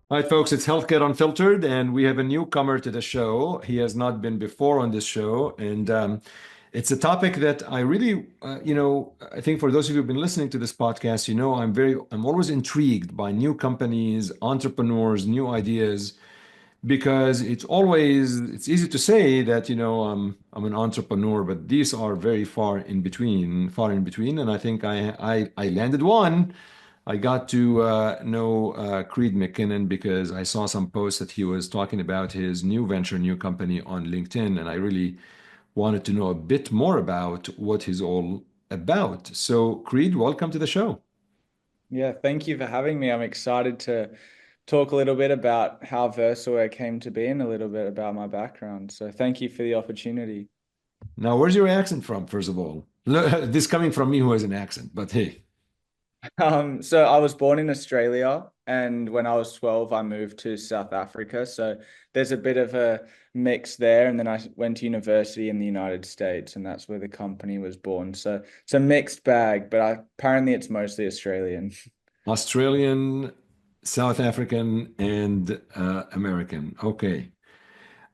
All right, folks, it's Healthcare Unfiltered, and we have a newcomer to the show. He has not been before on this show, and it's a topic that I really, I think for those of you who've been listening to this podcast, I'm always intrigued by new companies, entrepreneurs, new ideas, because it's easy to say that, I'm an entrepreneur, but these are very far in between, and I think I landed one. I got to know Creed McKinnon because I saw some posts that he was talking about his new venture, new company on LinkedIn, and I really wanted to know a bit more about what he's all about. So, Creed, welcome to the show. Yeah, thank you for having me. I'm excited to talk a little bit about how VersaWare came to be and a little bit about my background. So thank you for the opportunity. Now, where's your accent from, first of all? This coming from me who has an accent, but hey. So I was born in Australia, and when I was 12, I moved to South Africa. So there's a bit of a mix there. And then I went to university in the United States, and that's where the company was born. So it's a mixed bag, but apparently it's mostly Australian. Australian, South African, and American. Okay.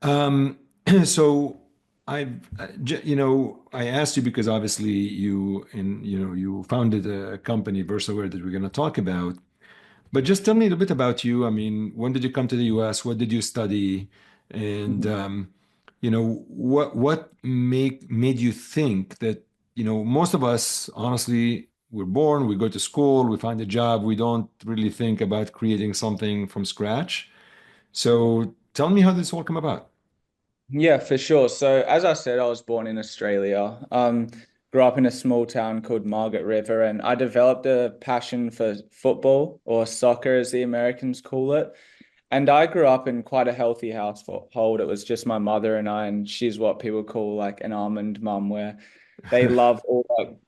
Um, so I asked you because obviously you founded a company, VersaWare, that we're going to talk about. But just tell me a little bit about you. I mean, when did you come to the US? What did you study? And what made you think that, most of us, honestly, we're born, we go to school, we find a job, we don't really think about creating something from scratch. So tell me how this all come about. Yeah, for sure. So as I said, I was born in Australia. Grew up in a small town called Margaret River, and I developed a passion for football or soccer, as the Americans call it. And I grew up in quite a healthy household. It was just my mother and I, and she's what people call like an almond mum, where they love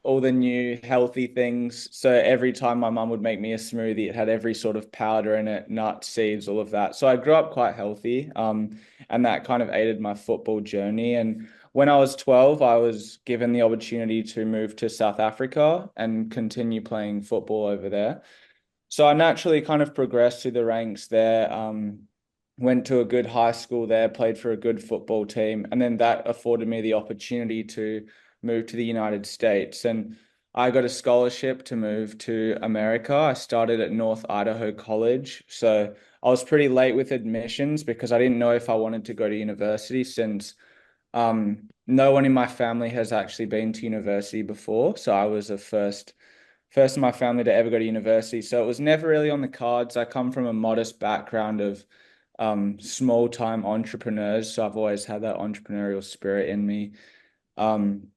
all the new healthy things. So every time my mum would make me a smoothie, it had every sort of powder in it, nuts, seeds, all of that. So I grew up quite healthy. And that kind of aided my football journey. And when I was 12, I was given the opportunity to move to South Africa and continue playing football over there. So I naturally kind of progressed through the ranks there. Went to a good high school there, played for a good football team, and then that afforded me the opportunity to move to the United States. And I got a scholarship to move to America. I started at North Idaho College. So I was pretty late with admissions because I didn't know if I wanted to go to university since no one in my family has actually been to university before. So I was the first in my family to ever go to university. So it was never really on the cards. I come from a modest background of small time entrepreneurs. So I've always had that entrepreneurial spirit in me. Um,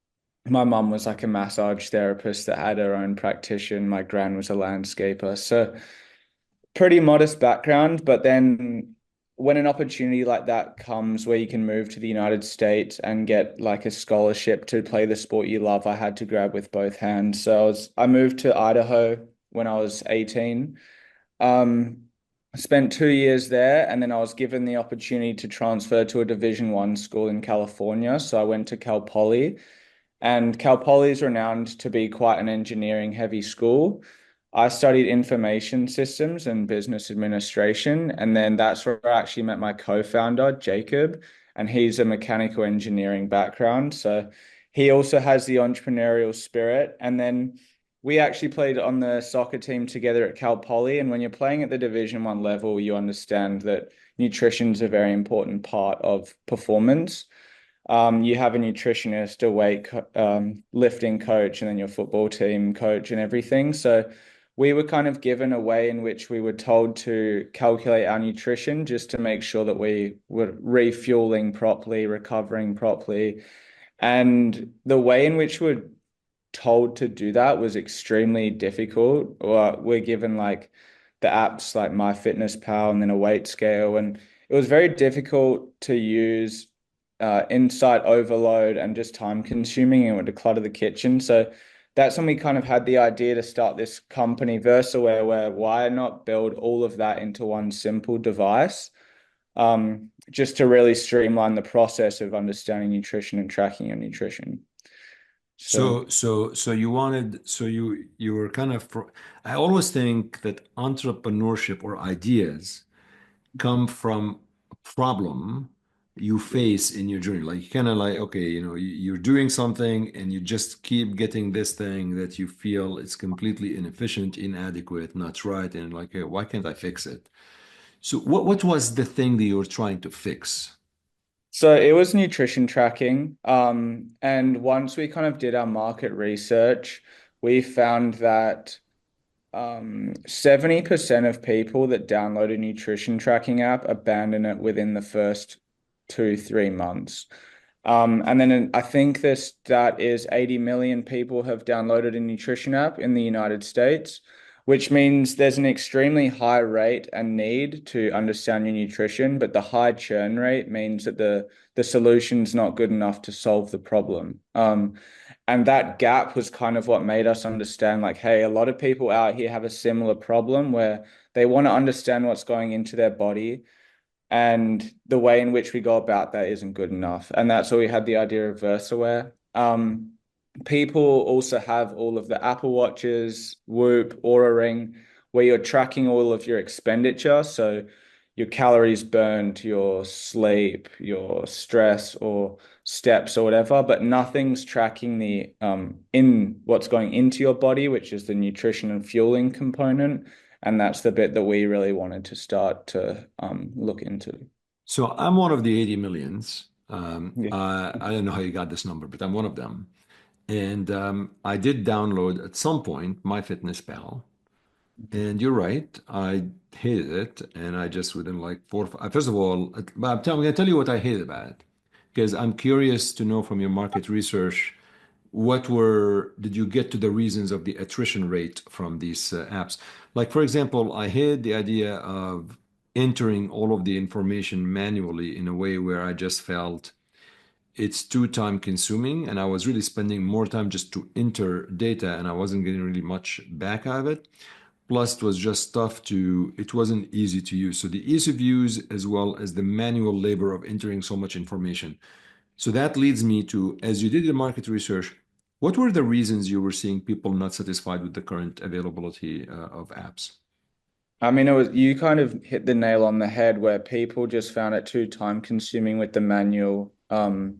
my mum was like a massage therapist that had her own practitioner. My gran was a landscaper. So pretty modest background, but then when an opportunity like that comes where you can move to the United States and get like a scholarship to play the sport you love, I had to grab with both hands. So I moved to Idaho when I was 18. Um, spent 2 years there, and then I was given the opportunity to transfer to a Division 1 school in California. So I went to Cal Poly, and Cal Poly is renowned to be quite an engineering heavy school. I studied information systems and business administration, and then that's where I actually met my co-founder, Jacob, and he's a mechanical engineering background. So he also has the entrepreneurial spirit. And then we actually played on the soccer team together at Cal Poly. And when you're playing at the Division 1 level, you understand that nutrition is a very important part of performance. You have a nutritionist, a lifting coach, and then your football team coach and everything. So we were kind of given a way in which we were told to calculate our nutrition just to make sure that we were refueling properly, recovering properly. And the way in which we're told to do that was extremely difficult. We're given like the apps like MyFitnessPal and then a weight scale, and it was very difficult to use, insight overload and just time consuming and would declutter the kitchen. So that's when we kind of had the idea to start this company, VersaWare, where why not build all of that into one simple device, just to really streamline the process of understanding nutrition and tracking your nutrition. So So you were kind of, I always think that entrepreneurship or ideas come from a problem you face in your journey? Like kind of like, okay, you're doing something and you just keep getting this thing that you feel it's completely inefficient, inadequate, not right, and like, hey, why can't I fix it? So what was the thing that you were trying to fix? So it was nutrition tracking. And once we kind of did our market research, we found that 70% of people that download a nutrition tracking app abandon it within the first 2, 3 months. And then I think the stat is 80 million people have downloaded a nutrition app in the United States, which means there's an extremely high rate and need to understand your nutrition, but the high churn rate means that the solution's not good enough to solve the problem. And that gap was kind of what made us understand, like, hey, a lot of people out here have a similar problem where they want to understand what's going into their body, and the way in which we go about that isn't good enough. And that's why we had the idea of VersaWare. People also have all of the Apple Watches, Whoop, Aura Ring, where you're tracking all of your expenditure. So your calories burned, your sleep, your stress or steps or whatever, but nothing's tracking the in what's going into your body, which is the nutrition and fueling component. And that's the bit that we really wanted to start to look into. So I'm one of the 80 millions. Yeah. I don't know how you got this number, but I'm one of them. And I did download at some point MyFitnessPal. And you're right, I hated it. And I just within like first of all, I'm going to tell you what I hated about it. Because I'm curious to know from your market research, did you get to the reasons of the attrition rate from these apps? Like, for example, I hate the idea of entering all of the information manually in a way where I just felt it's too time consuming and I was really spending more time just to enter data and I wasn't getting really much back out of it. Plus, it wasn't easy to use. So the ease of use as well as the manual labor of entering so much information. So that leads me to, as you did the market research, what were the reasons you were seeing people not satisfied with the current availability of apps? I mean, it was you kind of hit the nail on the head where people just found it too time consuming with the manual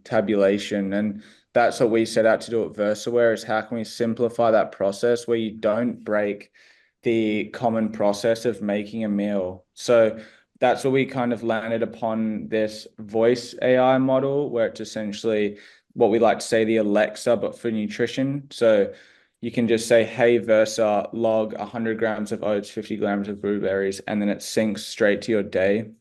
tabulation. And that's what we set out to do at VersaWare is how can we simplify that process where you don't break the common process of making a meal. So that's where we kind of landed upon this voice AI model where it's essentially what we like to say the Alexa, but for nutrition. So you can just say, hey, Versa, log 100 grams of oats, 50 grams of blueberries, and then it syncs straight to your day.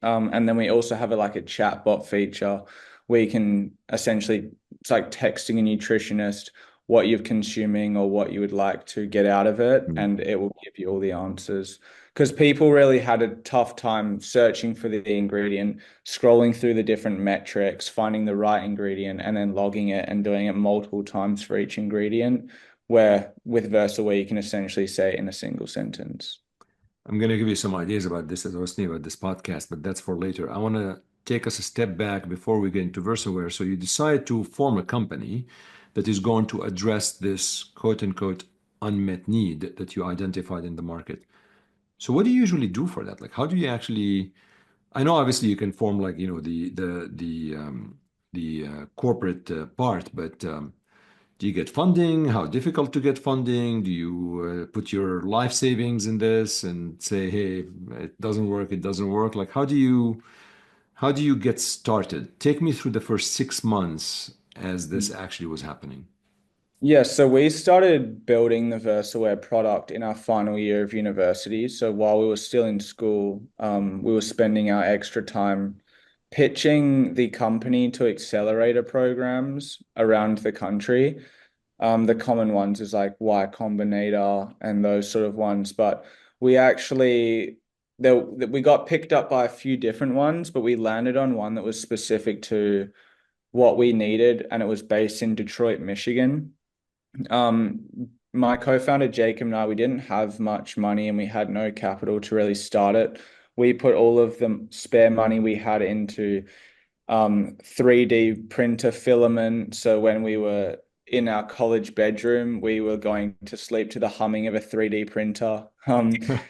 And then we also have like a chatbot feature where you can essentially, it's like texting a nutritionist what you're consuming or what you would like to get out of it, Mm. and it will give you all the answers. Because people really had a tough time searching for the ingredient, scrolling through the different metrics, finding the right ingredient, and then logging it and doing it multiple times for each ingredient. Where with VersaWare, you can essentially say it in a single sentence. I'm going to give you some ideas about this as I was thinking about this podcast, but that's for later. I want to take us a step back before we get into VersaWare. So you decide to form a company that is going to address this quote unquote unmet need that you identified in the market. So what do you usually do for that? Like, how do you actually? I know obviously you can form like the corporate part, but do you get funding? How difficult to get funding? Do you put your life savings in this and say, hey, it doesn't work, it doesn't work? Like, how do you get started? Take me through the first 6 months as this actually was happening. Yeah, so we started building the VersaWare product in our final year of university. So while we were still in school, we were spending our extra time pitching the company to accelerator programs around the country. The common ones is like Y Combinator and those sort of ones. But we actually we got picked up by a few different ones, but we landed on one that was specific to what we needed, and it was based in Detroit, Michigan. My co-founder Jacob and I, we didn't have much money and we had no capital to really start it. We put all of the spare money we had into 3D printer filament. So when we were in our college bedroom, we were going to sleep to the humming of a 3D printer,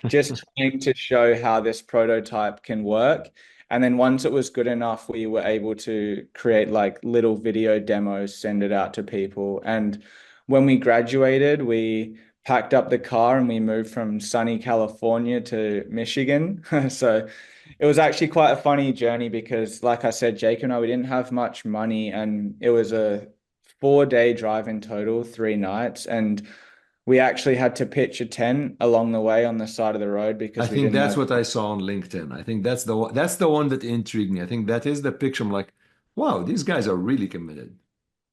just trying to show how this prototype can work. And then once it was good enough, we were able to create like little video demos, send it out to people. And when we graduated, we packed up the car and we moved from sunny California to Michigan. So it was actually quite a funny journey because, like I said, Jake and I, we didn't have much money, and it was a 4-day drive in total, 3 nights. And we actually had to pitch a tent along the way on the side of the road I because we think didn't that's have. what I saw on LinkedIn. I think that's the one that intrigued me. I think that is the picture. I'm like, wow, these guys are really committed.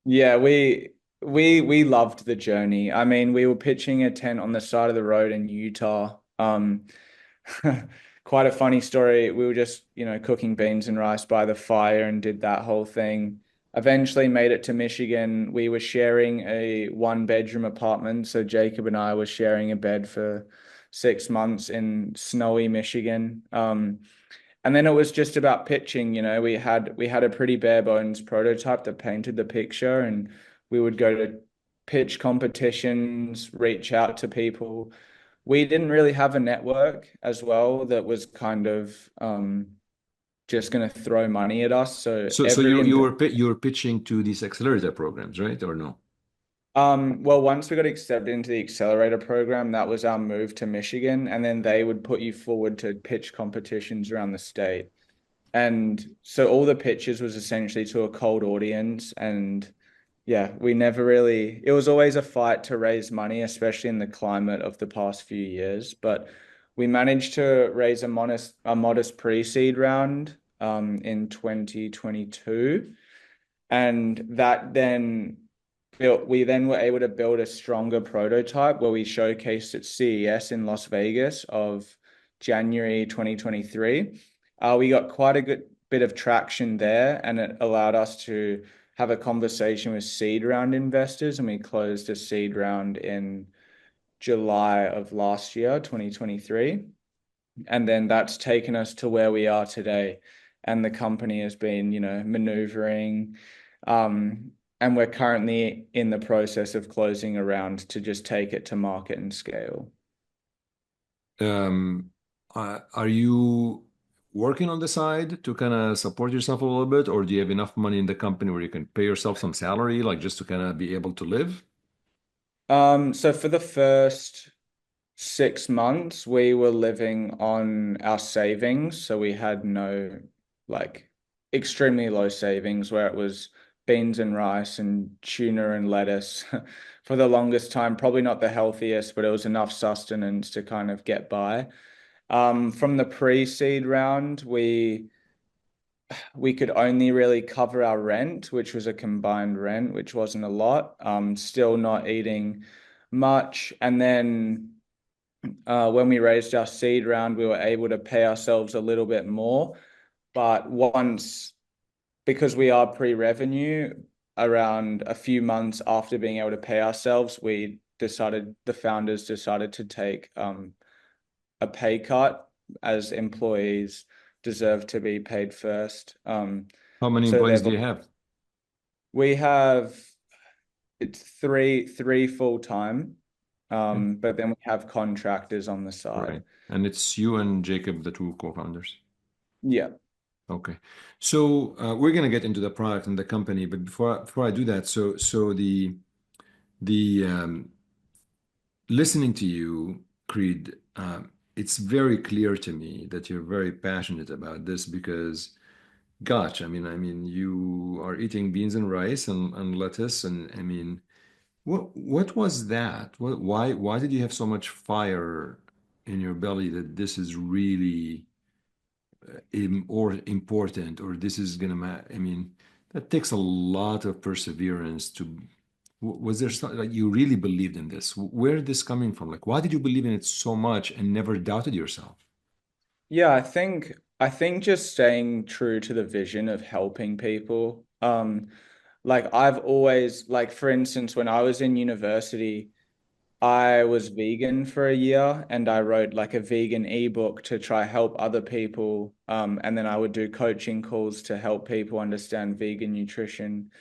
Yeah, we loved the journey. I mean, we were pitching a tent on the side of the road in Utah. Quite a funny story. We were just, cooking beans and rice by the fire and did that whole thing. Eventually made it to Michigan. We were sharing a 1 bedroom apartment. So Jacob and I were sharing a bed for 6 months in snowy Michigan. And then it was just about pitching. We had a pretty bare bones prototype that painted the picture, and we would go to pitch competitions, reach out to people. We didn't really have a network as well that was kind of just going to throw money at us. So So every you were pitching to these accelerator programs, right? Or no? well, once we got accepted into the accelerator program, that was our move to Michigan, and then they would put you forward to pitch competitions around the state. And so all the pitches was essentially to a cold audience. And yeah, we never really, it was always a fight to raise money, especially in the climate of the past few years. But we managed to raise a modest pre-seed round in 2022. And that then we then were able to build a stronger prototype where we showcased at CES in Las Vegas of January 2023. We got quite a good bit of traction there, and it allowed us to have a conversation with seed round investors, and we closed a seed round in July of last year, 2023. And then that's taken us to where we are today. And the company has been, maneuvering. And we're currently in the process of closing a round to just take it to market and scale. Um, are you working on the side to kind of support yourself a little bit, or do you have enough money in the company where you can pay yourself some salary, like just to kind of be able to live? So for the first 6 months, we were living on our savings. So we had no, like, extremely low savings where it was beans and rice and tuna and lettuce for the longest time. Probably not the healthiest, but it was enough sustenance to kind of get by. From the pre-seed round, we could only really cover our rent, which was a combined rent, which wasn't a lot. Still not eating much. And then when we raised our seed round, we were able to pay ourselves a little bit more. But because we are pre-revenue, around a few months after being able to pay ourselves, the founders decided to take a pay cut, as employees deserve to be paid first. How many So employees do you have? we have it's three full time, Okay. but then we have contractors on the side. Right. And it's you and Jacob, the two co-founders. Yeah. Okay. So we're gonna get into the product and the company, but before I do that, so the listening to you, Creed, it's very clear to me that you're very passionate about this because, gosh, I mean, you are eating beans and rice and lettuce, and I mean, what was that? Why did you have so much fire in your belly that this is really or important, or this is gonna matter? I mean, that takes a lot of perseverance to. Was there something like you really believed in this? Where did this coming from? Like, why did you believe in it so much and never doubted yourself? Yeah, I think just staying true to the vision of helping people. Like I've always, like, for instance, when I was in university, I was vegan for a year and I wrote like a vegan ebook to try help other people. And then I would do coaching calls to help people understand vegan nutrition.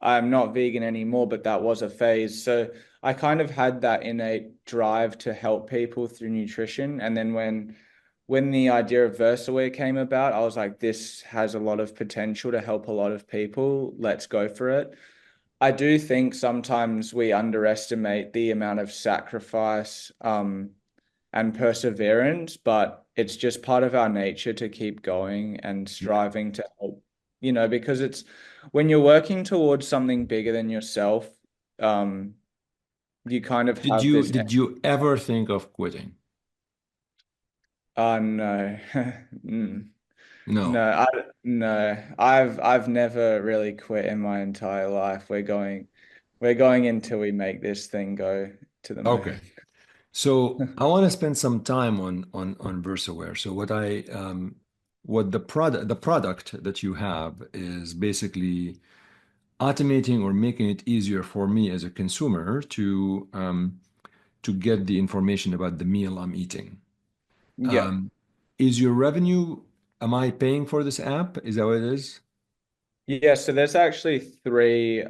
I'm not vegan anymore, but that was a phase. So I kind of had that innate drive to help people through nutrition. And then when the idea of VersaWare came about, I was like, this has a lot of potential to help a lot of people. Let's go for it. I do think sometimes we underestimate the amount of sacrifice and perseverance, but it's just part of our nature to keep going and Yeah. striving to help, because it's when you're working towards something bigger than yourself, um, you kind of Did have you this, did you ever think of quitting? no. No, No. I've never really quit in my entire life. We're going until we make this thing go to the Okay. moon. So I want to spend some time on VersaWare. So what the product that you have is basically automating or making it easier for me as a consumer to get the information about the meal I'm eating. Yeah. Um, is your revenue, am I paying for this app? Is that what it is? Yeah, so there's actually three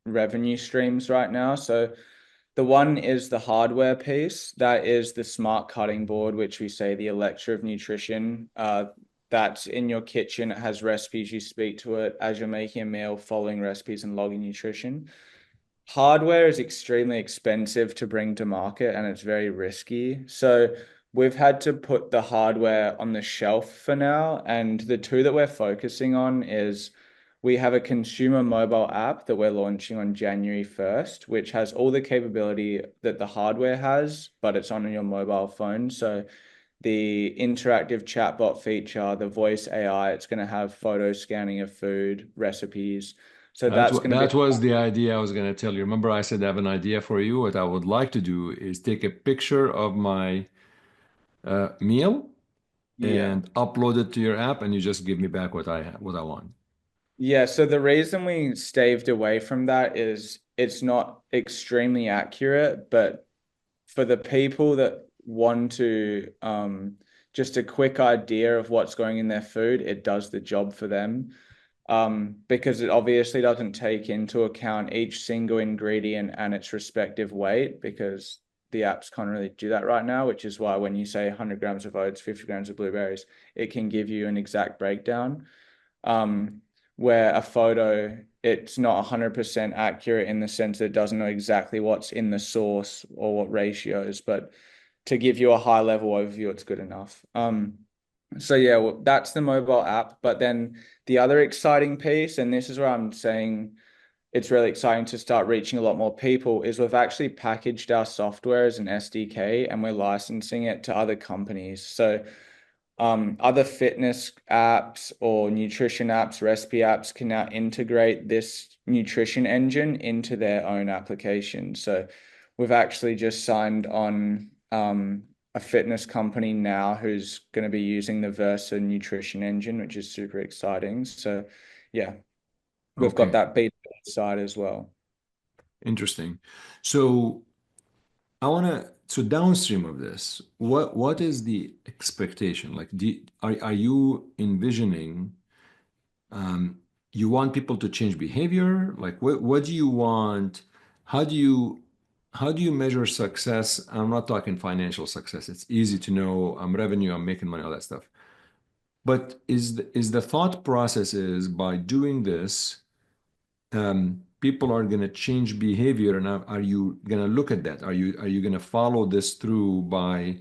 revenue streams right now. So the one is the hardware piece. That is the smart cutting board, which we say the Electra of nutrition. That's in your kitchen. It has recipes. You speak to it as you're making a meal, following recipes and logging nutrition. Hardware is extremely expensive to bring to market and it's very risky. So we've had to put the hardware on the shelf for now. And the two that we're focusing on is we have a consumer mobile app that we're launching on January 1st, which has all the capability that the hardware has, but it's on your mobile phone. So the interactive chatbot feature, the voice AI, it's going to have photo scanning of food, recipes. So that's going to be That was the idea I was going to tell you. Remember, I said I have an idea for you. What I would like to do is take a picture of my meal yeah. and upload it to your app, and you just give me back what I want. Yeah, so the reason we staved away from that is it's not extremely accurate, but for the people that want to just a quick idea of what's going in their food, it does the job for them. Because it obviously doesn't take into account each single ingredient and its respective weight, because the apps can't really do that right now, which is why when you say 100 grams of oats, 50 grams of blueberries, it can give you an exact breakdown. Um, where a photo, it's not 100% accurate in the sense that it doesn't know exactly what's in the source or what ratios, but to give you a high level overview, it's good enough. So yeah, well, that's the mobile app. But then the other exciting piece, and this is where I'm saying it's really exciting to start reaching a lot more people, is we've actually packaged our software as an SDK and we're licensing it to other companies. So other fitness apps or nutrition apps, recipe apps can now integrate this nutrition engine into their own application. So we've actually just signed on a fitness company now who's going to be using the Versa nutrition engine, which is super exciting. So yeah, we've got Okay, that B2B side as well. interesting. So so downstream of this, what is the expectation? Like, are you envisioning you want people to change behavior? Like, what do you want? How do you how do you measure success? I'm not talking financial success. It's easy to know I'm revenue, I'm making money, all that stuff. But is the thought process is by doing this, people are going to change behavior, and are you going to look at that? Are you going to follow this through by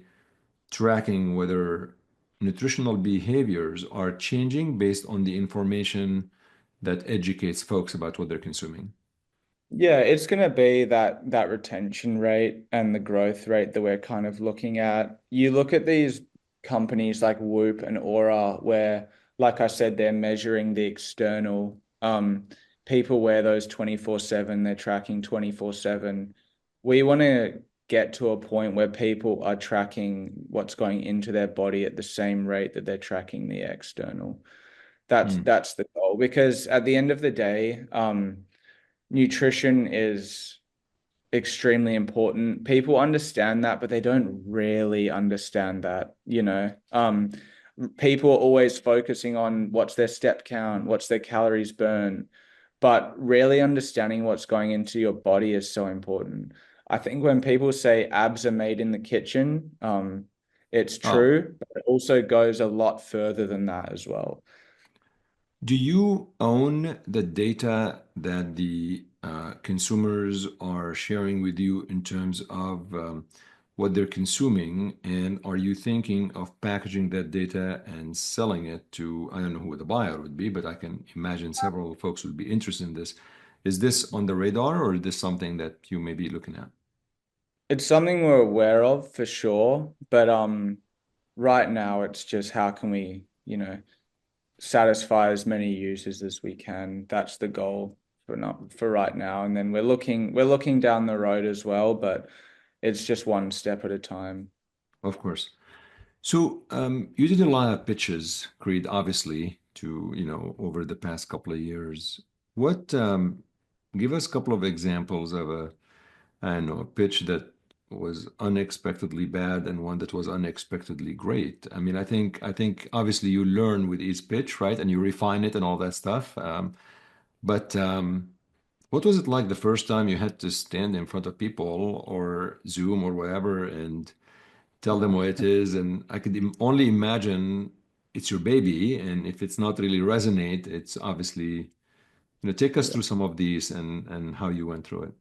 tracking whether nutritional behaviors are changing based on the information that educates folks about what they're consuming? Yeah, it's going to be that retention rate and the growth rate that we're kind of looking at. You look at these companies like Whoop and Aura, where, like I said, they're measuring the external. People wear those 24/7, they're tracking 24/7. We want to get to a point where people are tracking what's going into their body at the same rate that they're tracking the external. That's Hmm. that's the goal, because at the end of the day, nutrition is extremely important. People understand that, but they don't really understand that. People are always focusing on what's their step count, what's their calories burn, but really understanding what's going into your body is so important. I think when people say abs are made in the kitchen, it's Oh, true, but it also goes a lot further than that as well. do you own the data that the consumers are sharing with you in terms of what they're consuming? And are you thinking of packaging that data and selling it to, I don't know who the buyer would be, but I can imagine several folks would be interested in this. Is this on the radar or is this something that you may be looking at? It's something we're aware of for sure, but right now it's just how can we, satisfy as many users as we can. That's the goal for not for right now. And then we're looking down the road as well, but it's just one step at a time. Of course. So you did a lot of pitches, Creed, obviously, to, over the past couple of years. What, give us a couple of examples of I don't know, a pitch that was unexpectedly bad and one that was unexpectedly great. I mean, I think obviously you learn with each pitch, right? And you refine it and all that stuff. But what was it like the first time you had to stand in front of people or Zoom or whatever and tell them what it is? And I could only imagine it's your baby, and if it's not really resonate, it's obviously, take us Yeah. through some of these and how you went through it.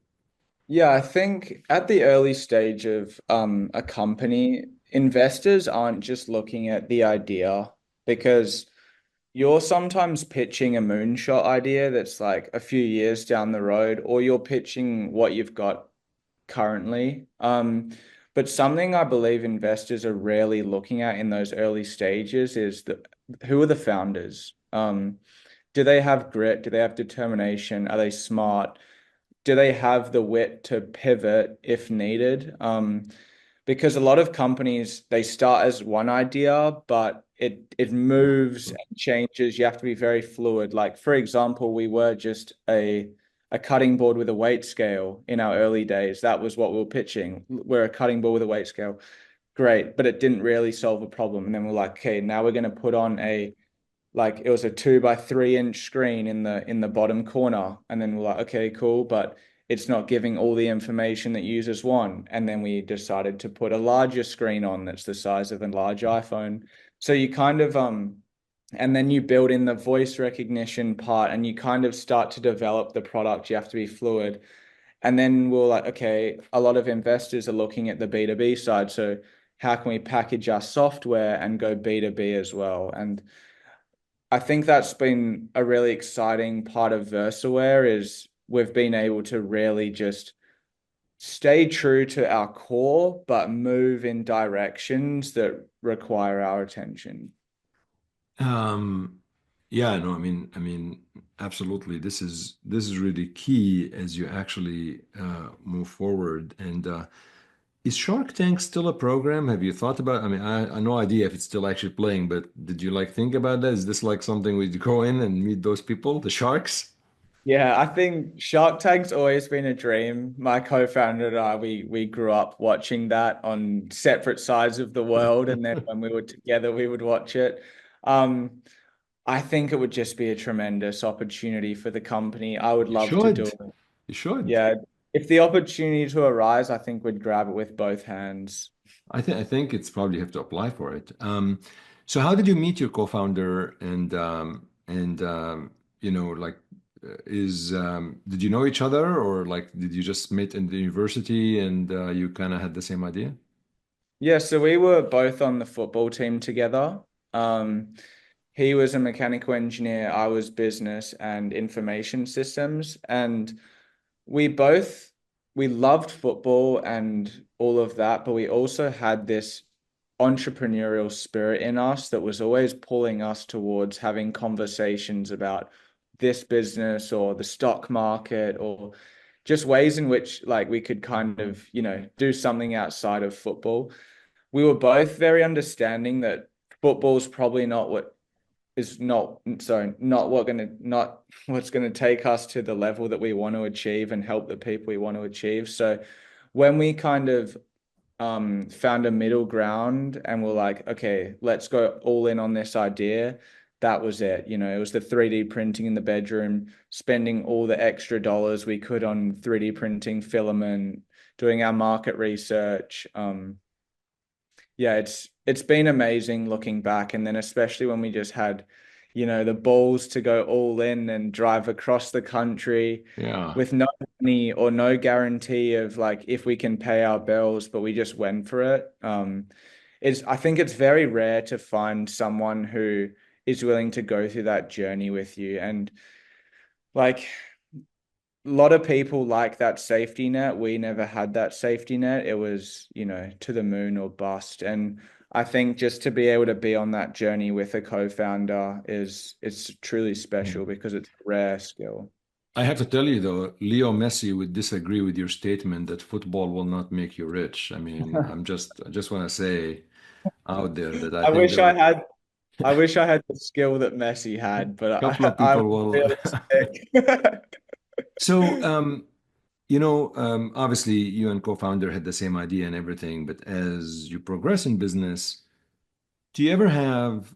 Yeah, I think at the early stage of a company, investors aren't just looking at the idea because you're sometimes pitching a moonshot idea that's like a few years down the road, or you're pitching what you've got currently. But something I believe investors are rarely looking at in those early stages is who are the founders? Do they have grit? Do they have determination? Are they smart? Do they have the wit to pivot if needed? Because a lot of companies they start as one idea, but it Yeah. moves and changes. You have to be very fluid. Like for example, we were just a cutting board with a weight scale in our early days. That was what we were pitching. We're a cutting board with a weight scale. Great, but it didn't really solve a problem. And then we're like, okay, now we're going to put on a like it was a 2 by 3 inch screen in the bottom corner, and then we're like, okay, cool, but it's not giving all the information that users want. And then we decided to put a larger screen on that's the size of a large iPhone. So you kind of and then you build in the voice recognition part, and you kind of start to develop the product. You have to be fluid. And then we're like, okay, a lot of investors are looking at the B2B side. So how can we package our software and go B2B as well? And I think that's been a really exciting part of VersaWare is we've been able to really just stay true to our core, but move in directions that require our attention. Um, yeah, no, I mean, absolutely. This is really key as you actually move forward. And is Shark Tank still a program? Have you thought about? I mean, I no idea if it's still actually playing, but did you like think about that? Is this like something we go in and meet those people, the sharks? Yeah, I think Shark Tank's always been a dream. My co-founder and I, we grew up watching that on separate sides of the world, and then when we were together, we would watch it. Um, I think it would just be a tremendous opportunity for the company. I would You love to do should. it. You should. Yeah, if the opportunity to arise, I think we'd grab it with both hands. I think it's probably have to apply for it. So how did you meet your co-founder and like is did you know each other or like did you just meet in the university and you kind of had the same idea? Yeah, so we were both on the football team together. Um, he was a mechanical engineer, I was business and information systems, and we both we loved football and all of that, but we also had this entrepreneurial spirit in us that was always pulling us towards having conversations about this business or the stock market or just ways in which like we could kind of, do something outside of football. We were both very understanding that football's probably not what is not sorry not what gonna not what's gonna take us to the level that we want to achieve and help the people we want to achieve. So when we kind of found a middle ground and we're like, okay, let's go all in on this idea, that was it. It was the 3D printing in the bedroom, spending all the extra dollars we could on 3D printing filament, doing our market research. Yeah, it's been amazing looking back, and then especially when we just had, the balls to go all in and drive across the country Yeah. with no money or no guarantee of like if we can pay our bills, but we just went for it. I think it's very rare to find someone who is willing to go through that journey with you. And like a lot of people like that safety net. We never had that safety net. It was, to the moon or bust. And I think just to be able to be on that journey with a co-founder it's truly special because it's a rare skill. I have to tell you though, Leo Messi would disagree with your statement that football will not make you rich. I mean, I just want to say out there that I I think wish there I are had I wish I had the skill that Messi had, but a couple of I'm people will. realistic. So, obviously you and co-founder had the same idea and everything, but as you progress in business, do you ever have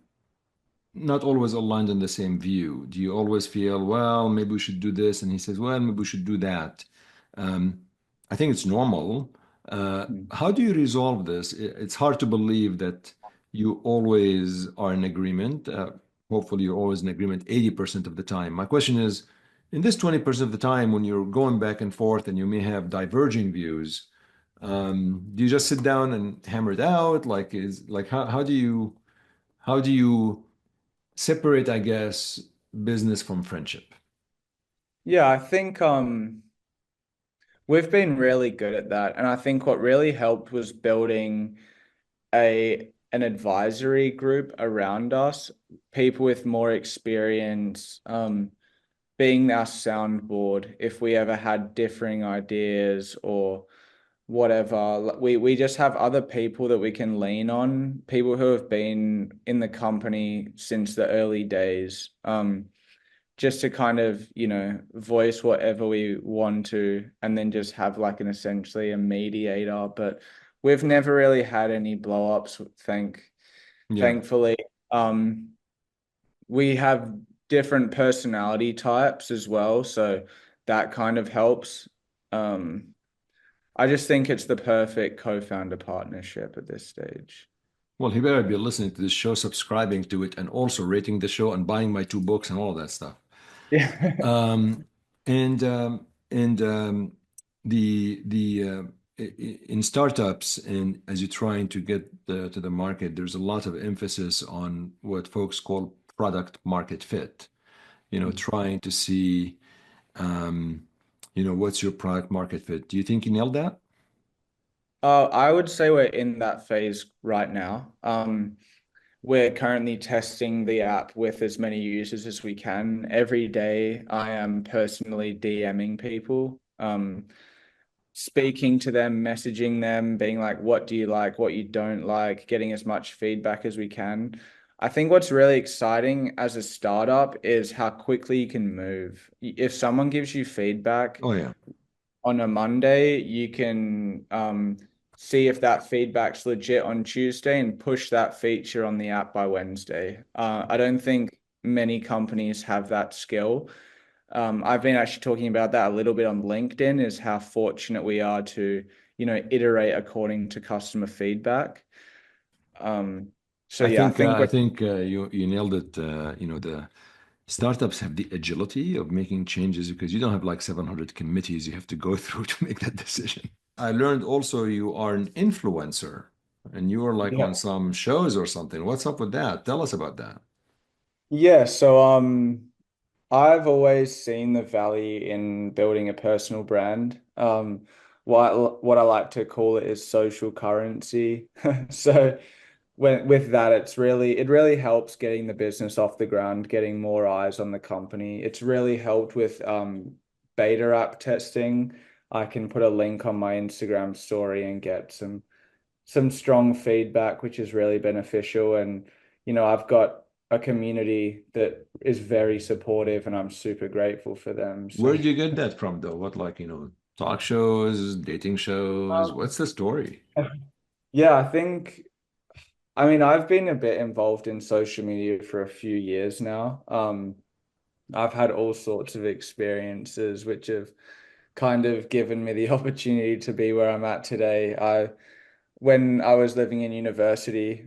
not always aligned on the same view? Do you always feel, well, maybe we should do this? And he says, well, maybe we should do that. Um, I think it's normal. How do you resolve this? It's hard to believe that you always are in agreement. Hopefully, you're always in agreement 80% of the time. My question is, in this 20% of the time, when you're going back and forth and you may have diverging views, do you just sit down and hammer it out? How do you separate, I guess, business from friendship? Yeah, I think we've been really good at that. And I think what really helped was building an advisory group around us, people with more experience, being our soundboard if we ever had differing ideas or whatever. We just have other people that we can lean on, people who have been in the company since the early days. Just to kind of, voice whatever we want to, and then just have like an essentially a mediator. But we've never really had any blow ups, Yeah. thankfully. Um, we have different personality types as well, so that kind of helps. Um, I just think it's the perfect co-founder partnership at this stage. Well, he better be listening to this show, subscribing to it, and also rating the show and buying my two books and all that stuff. Yeah. Um, and in startups and as you're trying to get to the market, there's a lot of emphasis on what folks call product market fit. Trying to see, um, what's your product market fit. Do you think you nailed that? I would say we're in that phase right now. We're currently testing the app with as many users as we can. Every day, I am personally DMing people, speaking to them, messaging them, being like, what do you like, what you don't like, getting as much feedback as we can. I think what's really exciting as a startup is how quickly you can move. If someone gives you feedback, Oh yeah. on a Monday, you can see if that feedback's legit on Tuesday and push that feature on the app by Wednesday. I don't think many companies have that skill. I've been actually talking about that a little bit on LinkedIn, is how fortunate we are to, iterate according to customer feedback. Um, so I yeah, I think think we're you nailed it. The startups have the agility of making changes because you don't have like 700 committees you have to go through to make that decision. I learned also you are an influencer and you are like yeah. on some shows or something. What's up with that? Tell us about that. Yeah, so I've always seen the value in building a personal brand. What I like to call it is social currency. So with that, it really helps getting the business off the ground, getting more eyes on the company. It's really helped with beta app testing. I can put a link on my Instagram story and get some strong feedback, which is really beneficial. And, I've got a community that is very supportive and I'm super grateful for them. So, Where do you get that from though? What like, talk shows, dating shows? um, What's the story? yeah, I think I mean, I've been a bit involved in social media for a few years now. I've had all sorts of experiences which have kind of given me the opportunity to be where I'm at today. When I was living in university,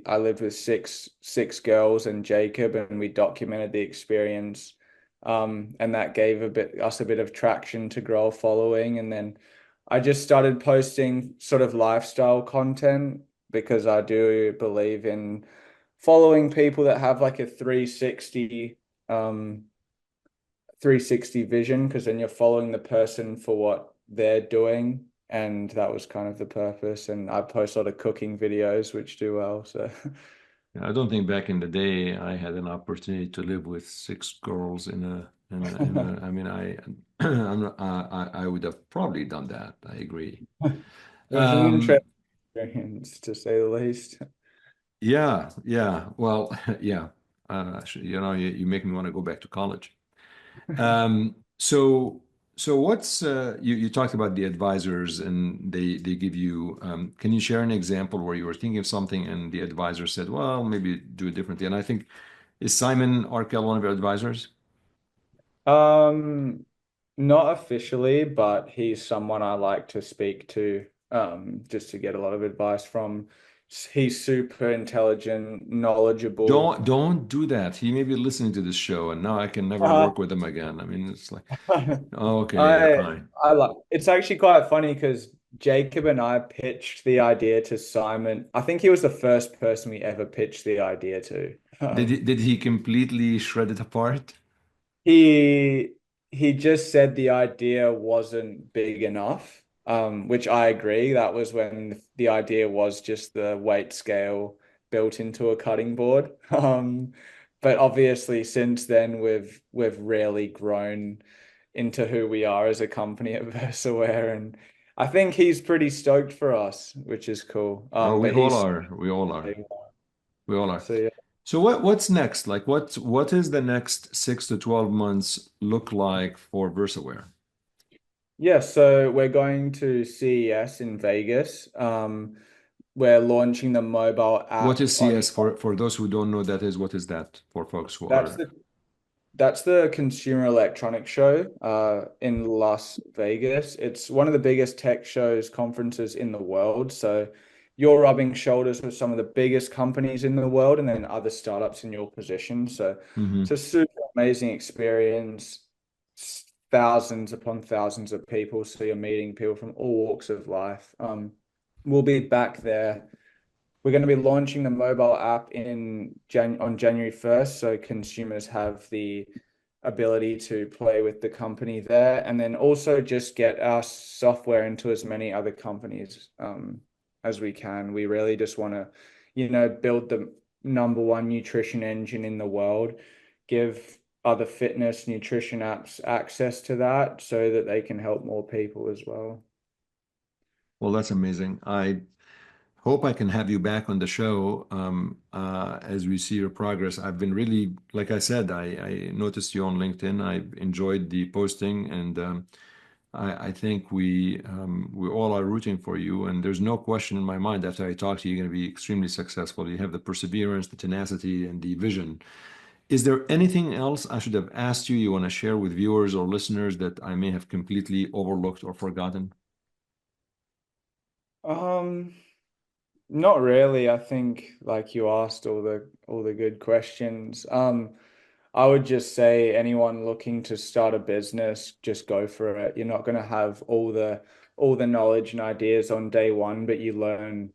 I lived with six girls and Jacob, and we documented the experience. And that gave us a bit of traction to grow a following. And then I just started posting sort of lifestyle content because I do believe in following people that have like a 360 vision, because then you're following the person for what they're doing. And that was kind of the purpose. And I post a lot of cooking videos, which do well. So, I don't think back in the day I had an opportunity to live with six girls in a. I mean, I would have probably done that. I agree. it was an Um, interesting experience, to say the least. yeah, yeah. Well, yeah. You make me want to go back to college. Um, so, so what's you talked about the advisors and they give you. Can you share an example where you were thinking of something and the advisor said, "Well, maybe do it differently." And I think is Simon Arkell one of your advisors? Um, Not officially, but he's someone I like to speak to, just to get a lot of advice from. He's super intelligent, knowledgeable. Don't do that. He may be listening to this show, and now I can never Uh, work with him again. I mean, it's like, oh, okay, I fine. I like it's actually quite funny because Jacob and I pitched the idea to Simon. I think he was the first person we ever pitched the idea to. Did he completely shred it apart? He he just said the idea wasn't big enough, which I agree. That was when the idea was just the weight scale built into a cutting board. But obviously since then we've really grown into who we are as a company at VersaWare, and I think he's pretty stoked for us, which is cool. Oh, we But all he's are. We all are. We all are. so yeah. So what's next? Like what is the next 6 to 12 months look like for VersaWare? Yeah, so we're going to CES in Vegas. We're launching the mobile What app is on CS for those who don't know that is what is that for folks who that's are the that's the Consumer Electronics Show in Las Vegas. It's one of the biggest tech shows conferences in the world. So you're rubbing shoulders with some of the biggest companies in the world and then other startups in your position. So it's Mhm. a super amazing experience. Thousands upon thousands of people. So you're meeting people from all walks of life. We'll be back there. We're going to be launching the mobile app on January 1st, so consumers have the ability to play with the company there, and then also just get our software into as many other companies as we can. We really just want to, build the number one nutrition engine in the world, give other fitness nutrition apps access to that so that they can help more people as well. Well, that's amazing. I hope I can have you back on the show as we see your progress. I've been really, like I said, I noticed you on LinkedIn. I enjoyed the posting, and I think we all are rooting for you. And there's no question in my mind after I talk to you, you're going to be extremely successful. You have the perseverance, the tenacity, and the vision. Is there anything else I should have asked you want to share with viewers or listeners that I may have completely overlooked or forgotten? Um, Not really. I think like you asked all the good questions. I would just say anyone looking to start a business, just go for it. You're not going to have all the knowledge and ideas on day one, but you learn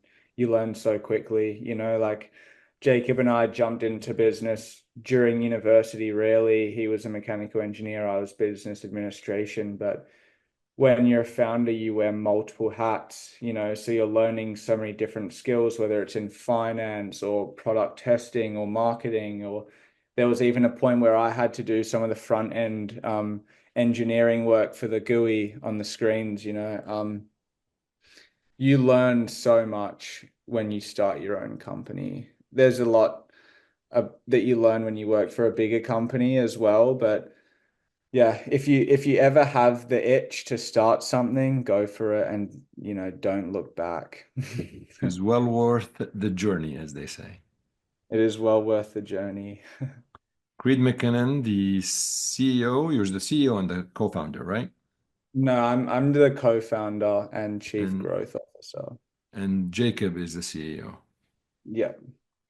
so quickly. Like Jacob and I jumped into business during university, really. He was a mechanical engineer, I was business administration, but when you're a founder, you wear multiple hats, so you're learning so many different skills, whether it's in finance or product testing or marketing, or there was even a point where I had to do some of the front end engineering work for the GUI on the screens. You learn so much when you start your own company. There's a lot that you learn when you work for a bigger company as well, but yeah, if you ever have the itch to start something, go for it and don't look back. Is well worth the journey, as they say. It is well worth the journey. Creed McKinnon, the CEO, you're the CEO and the co-founder, right? No, I'm the co-founder and chief And growth officer. Jacob is the CEO. Yeah,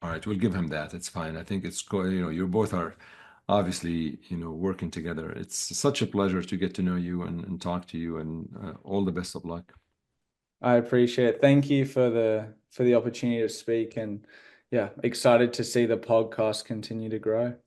All right, we'll give him that. It's fine. I think it's you both are obviously, working together. It's such a pleasure to get to know you and talk to you, and all the best of luck. I appreciate it. Thank you for the opportunity to speak, and yeah, excited to see the podcast continue to grow.